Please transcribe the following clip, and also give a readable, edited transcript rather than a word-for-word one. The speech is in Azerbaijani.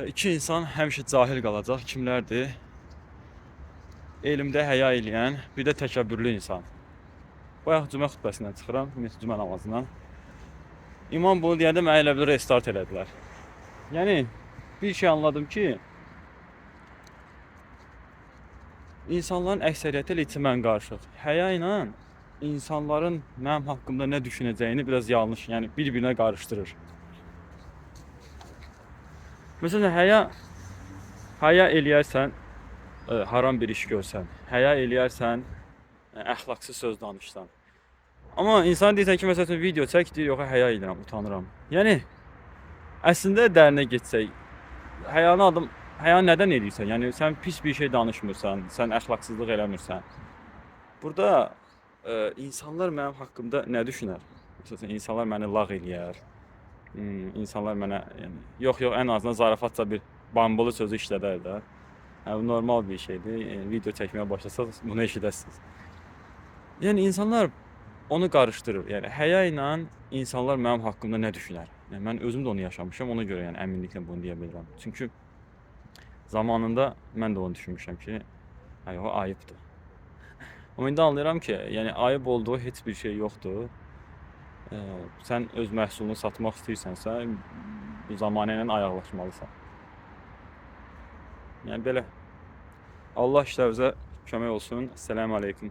İki insan həmişə cahil qalacaq. Kimlərdir? Elmdə həya eləyən, bir də təkəbbürlü insan. Bayaq cümə xutbəsindən çıxıram, ümumiyyətlə cümə namazından. İmam bunu deyəndə mənə elə bir restart elədilər. Yəni bir şey anladım ki, insanların əksəriyyəti ilə içimən qarışıq. Həya ilə insanların mənim haqqımda nə düşünəcəyini biraz yanlış, yəni bir-birinə qarışdırır. Məsələn, həya eləyərsən, haram bir iş görsən, həya eləyərsən, əxlaqsız söz danışsan. Amma insan deyirsən ki, məsələn, video çək, deyir, yox, həya edirəm, utanıram. Yəni, əslində dərinə getsək, həya nədən edirsən? Yəni, sən pis bir şey danışmırsan, sən əxlaqsızlıq eləmirsən. Burada insanlar mənim haqqımda nə düşünər? Məsələn, insanlar məni lağ eləyər, insanlar mənə, yəni, yox, ən azından zarafatca bir bambulu sözü işlədər də. Yəni, bu normal bir şeydir. Video çəkməyə başlasaq bunu eşidəsiniz. Yəni, insanlar onu qarışdırır. Yəni, həya ilə insanlar mənim haqqımda nə düşünər? Yəni, mən özüm də onu yaşamışam, ona görə yəni, əminliklə bunu deyə bilirəm. Çünki zamanında mən də onu düşünmüşəm ki, o ayıbdır. Amma indi anlayıram ki, yəni, ayıb olduğu heç bir şey yoxdur. Sən öz məhsulunu satmaq istəyirsənsə, bu zamanə ilə ayaqlaşmalısan. Yəni belə. Allah işlərinizə kömək olsun. Esselamu aleyküm.